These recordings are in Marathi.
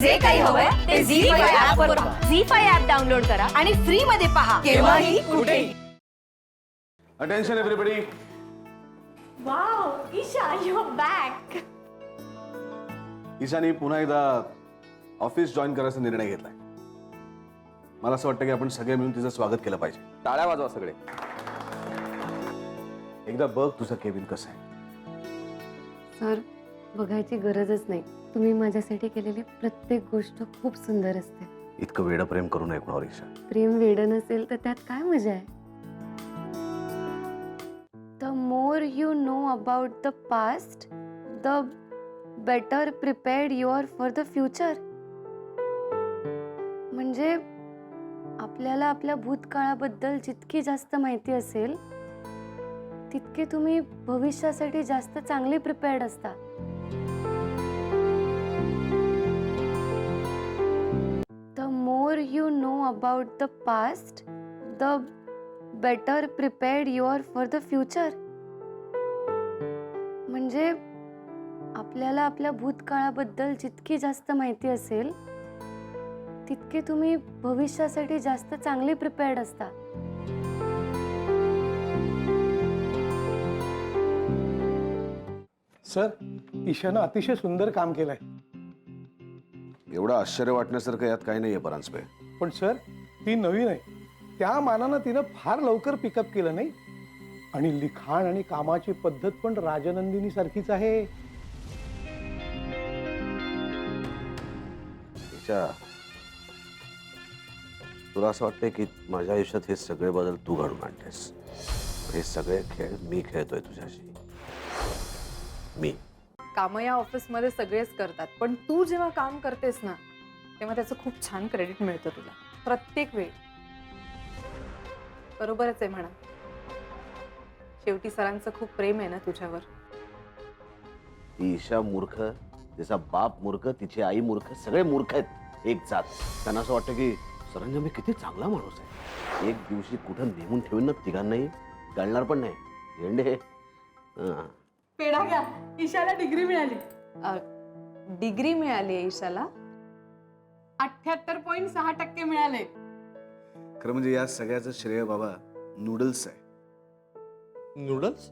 जे काही हवंय ते झी5 ऍप वर पहा. झी5 ऍप डाउनलोड करा आणि फ्री मध्ये पहा केव्हाही कुठेही. Attention everybody. Wow Isha you are back. Ishani पुन्हा एकदा ऑफिस जॉईन करायचा निर्णय घेतलाय. मला असं वाटतं की आपण सगळे मिळून तिचं स्वागत केलं पाहिजे. टाळ्या वाजवा सगळे. एकदा बघ तुझं केबिन कसं आहे. सर बघायची गरजच नाही. तुम्ही माझ्यासाठी केलेली प्रत्येक गोष्ट खूप सुंदर असते. इतकं वेडं प्रेम करू नये कोणावर ईशा. प्रेम वेडं नसेल तर त्यात काय मजा आहे. The more you know about the past the better prepared you are for the future. म्हणजे आपल्याला आपल्या भूतकाळाबद्दल जितकी जास्त माहिती असेल तितके तुम्ही भविष्यासाठी जास्त चांगले प्रिपेअर्ड असता. The more you know about the past the better prepared you are for the future. म्हणजे आपल्याला आपल्या भूतकाळाबद्दल जितकी जास्त माहिती असेल तितके तुम्ही भविष्यासाठी जास्त चांगले प्रिपेअर्ड असता. सर, ईशानं अतिशय सुंदर काम केलंय. एवढं आश्चर्य वाटण्यासारखं यात काही नाहीये परांजपे. पण सर, ती नवीन आहे त्या मानानं तिनं फार लवकर पिकअप केलं नाही. आणि लिखाण आणि कामाची पद्धत पण राजनंदिनी सारखीच आहे. ईशा, तुला असं वाटतंय की माझ्या आयुष्यात हे सगळे बदल तू घडून आणतेस. हे सगळे खेळ मी खेळतोय तुझ्याशी. मी कामं या ऑफिसमध्ये सगळेच करतात, पण तू जेव्हा काम करतेस ना तेव्हा त्याचं खूप छान क्रेडिट मिळतं तुला प्रत्येक वेळी. बरोबरच आहे म्हणा. शेवटी सरांचं खूप प्रेम आहे ना तुझ्यावर. ती ईशा मूर्ख, तिचा बाप मूर्ख, तिची आई मूर्ख, सगळे मूर्ख आहेत एक जात. त्यांना असं वाटतं की सरंजाम मी किती चांगला माणूस आहे. एक दिवशी कुठं नेमून ठेवून ना तिघांनाही कळणार पण नाही. झेंडे पेढा घ्या, ईशाला डिग्री मिळाली. डिग्री मिळाली आहे ईशाला. 78.6% मिळाले. खरं म्हणजे या सगळ्याचं श्रेय बाबा नूडल्स आहे. नूडल्स?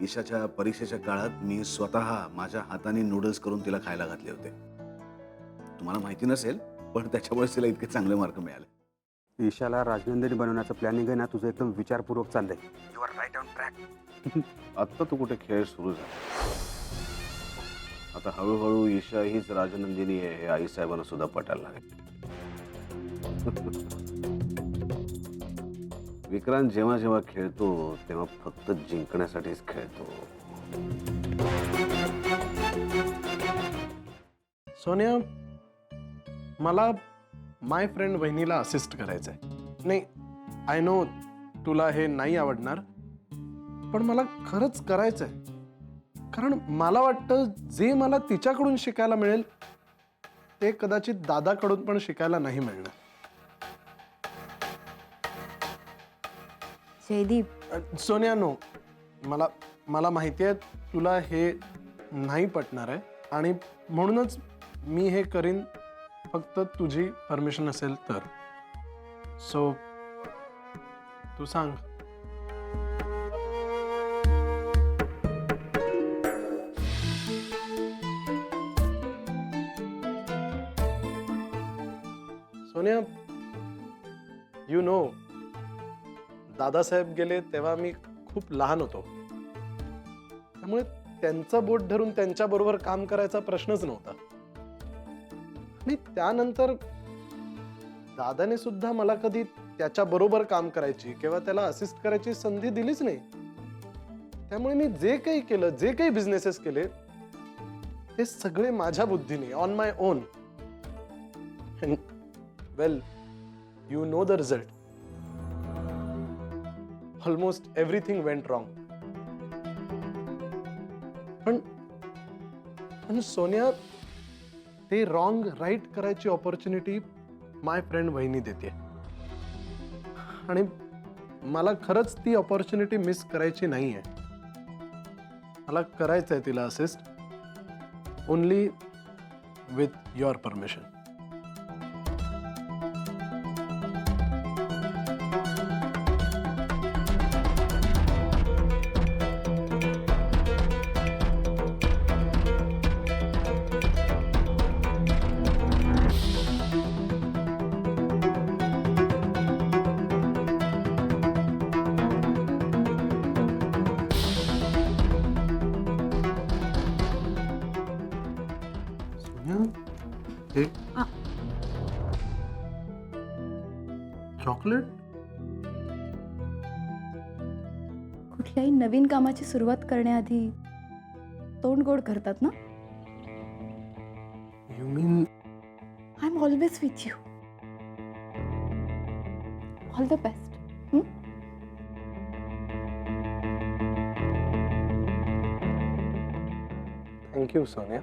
ईशाच्या परीक्षेच्या काळात मी स्वतः माझ्या हाताने नूडल्स करून तिला खायला घातले होते. तुम्हाला माहिती नसेल पण त्याच्यामुळे तिला इतके चांगले मार्क मिळाले. ईशाला राजनंदिनी बनवण्याचं प्लॅनिंग आहे ना तुझं एकदम विचारपूर्वक चाललंय. You are right on track. आत्ता तू कुठे खेळ सुरू झाला. आता हळूहळू ईशा हीच राजनंदिनी आहे हे आईसाहेबांना सुद्धा पटायला लागेल. विक्रांत जेव्हा जेव्हा खेळतो तेव्हा फक्त जिंकण्यासाठीच खेळतो. सोनिया, मला माय फ्रेंड वहिनीला असिस्ट करायचंय. नाही, आय नो तुला हे नाही आवडणार पण मला खरंच करायचंय. कारण मला वाटतं जे मला तिच्याकडून शिकायला मिळेल ते कदाचित दादाकडून पण शिकायला नाही मिळणार. जयदीप, सोनिया, नो, मला माहिती आहे तुला हे नाही पटणार आहे आणि म्हणूनच मी हे करीन फक्त तुझी परमिशन असेल तर. सो तू सांग. सोनिया, यू नो दादासाहेब गेले तेव्हा मी खूप लहान होतो. त्यामुळे त्यांचं बोट धरून त्यांच्याबरोबर काम करायचा प्रश्नच नव्हता. आणि त्यानंतर दादाने सुद्धा मला कधी त्याच्या बरोबर काम करायची किंवा त्याला असिस्ट करायची संधी दिलीच नाही. त्यामुळे मी जे काही केलं, जे काही बिझनेसेस केले ते सगळे माझ्या बुद्धीने, on my on. Well, you know the result. Almost everything went wrong. पण सोनिया, ते रॉंग राईट करायची ऑपॉर्च्युनिटी माय फ्रेंड वहिनी देते आणि मला खरंच ती ऑपॉर्च्युनिटी मिस करायची नाहीये. मला करायचंय तिला assist. Only with your permission. Chocolate. कुठल्याही नवीन कामाची सुरुवात करण्याआधी तोंड गोड करतात ना. You mean I am always with you. All the best. Thank you Sonia.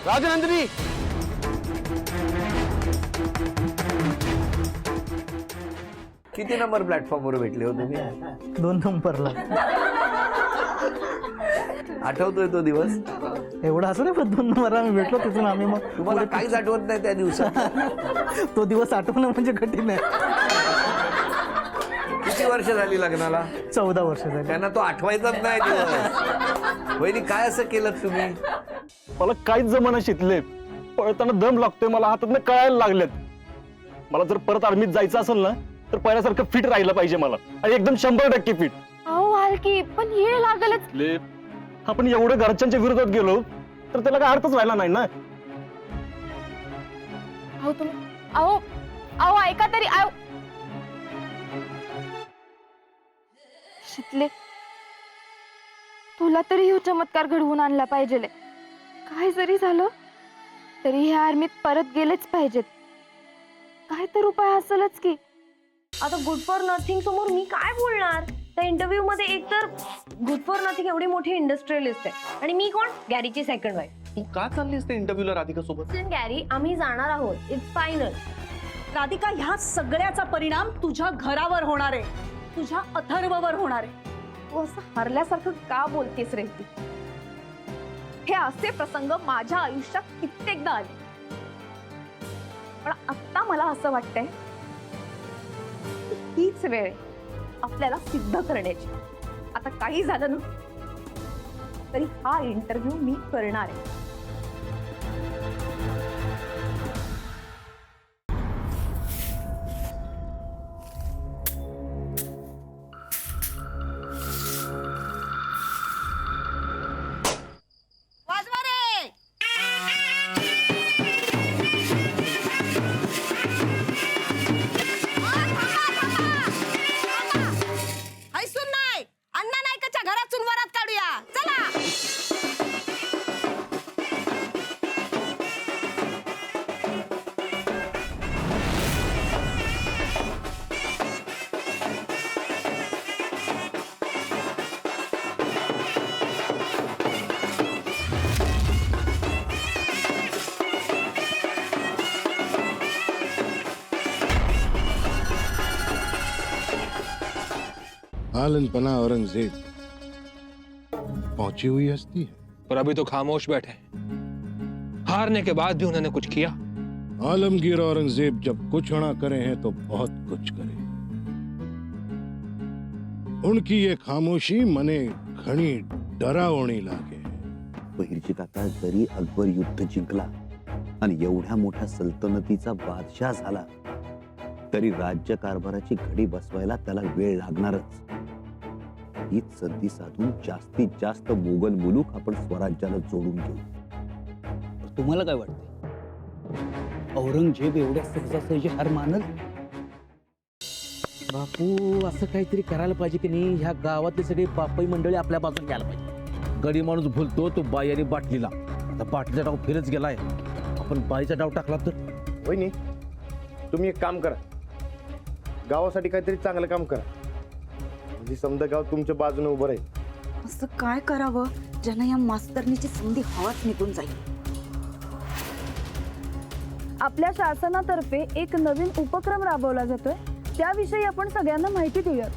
Rajnandini, किती नंबर प्लॅटफॉर्मवर भेटले हो तुम्ही? 2 नंबरला. आठवतोय तो दिवस? एवढा असं नाही, पण 2 नंबरला आम्ही भेटलो. तिथून आम्ही मग तुम्हाला काहीच आठवत नाही त्या दिवसात? तो दिवस आठवणं म्हणजे कठीण आहे. किती वर्ष झाली लग्नाला? 14 वर्ष झाली. त्यांना तो आठवायचाच नाही दिवस. वहिनी, काय असं केलं तुम्ही? मला काहीच जमाना शिकले. पळताना दम लागतोय मला, हातातनं कळायला लागलेत. मला जर परत आर्मीत जायचं असेल ना, तर पहिल्यासारखं फिट राहिलं पाहिजे मला, आणि एकदम 100% फिट. अहो हलकी पण ये लागलच. आपण एवढं घरच्यांच्या विरोधात गेलो तर त्याला काय अर्थच राहिला नाही ना. अहो तुम्ही अहो अहो ऐका तरी. शितले, तुला तरी ह्यो चमत्कार घडवून आणला पाहिजे. काय जरी झालं तरी ह्या आर्मीत परत गेलेच पाहिजेत. काय तर उपाय असेलच की. आता गुड फॉर नथिंग समोर मी काय बोलणार? त्या इंटरव्ह्यू मध्ये एकतर गुड फॉर नथिंग एवढी मोठी इंडस्ट्रियलिस्ट आहे, आणि मी कोण? गॅरीची सेकंड वाईफ. तू का चाललीस त्या इंटरव्ह्यूला राधिका सोबत? गॅरी, आम्ही जाणार आहोत. It's final. राधिका, ह्या सगळ्याचा परिणाम तुझ्या घरावर होणार आहे, तुझ्या अथर्ववर होणार आहे. तू असं हरल्यासारखं का बोलतेस रे? हे असे प्रसंग माझ्या आयुष्यात कित्येकदा आले, पण आता मला असं वाटतंय की हीच वेळ आहे आपल्याला सिद्ध करण्याची. आता काही झालं ना तरी हा इंटरव्ह्यू मी करणार आहे. आलन पना औरंगजेब पहुंची हुई हस्ती है, पर अभी तो खामोश बैठे। हारने के बाद भी उन्होंने कुछ किया? आलमगीर औरंगजेब जब कुछ ना करे हैं तो बहुत कुछ करे। उनकी ये खामोशी मने घणी डरावणी लागे। बहिर्जी काका, जरी अकबर युद्ध जिंकला आणि एवढ्या मोठ्या सल्तनतीचा बादशाह झाला तरी राज्य कारभाराची घडी बसवायला त्याला वेळ लागणारच. हीच संधी साधून जास्तीत जास्त मोगल मुलूक आपण स्वराज्याला जोडून घेऊ. तुम्हाला काय वाटतं? औरंगजेब एवढ्या सहजासहजी हार मानल? बापू, असं काहीतरी करायला पाहिजे की नाही. ह्या गावातले सगळे बापाई मंडळी आपल्या बाजूला घ्यायला पाहिजे. गडी माणूस भुलतो तो बाई आणि बाटलीला. आता बाटलीचा डाव फिरच गेलाय, आपण बाईचा डाव टाकला तर? वहिनी, तुम्ही एक काम करा, गावासाठी काहीतरी चांगलं काम करा. म्हणजे समजा गाव तुमच्या बाजूने उभं राहील. असं काय करावं ज्यानं या मास्तरनीची संधी हवाच निघून जाईल. आपल्या शासनातर्फे एक नवीन उपक्रम राबवला जातोय, त्याविषयी आपण सगळ्यांना माहिती देऊयात.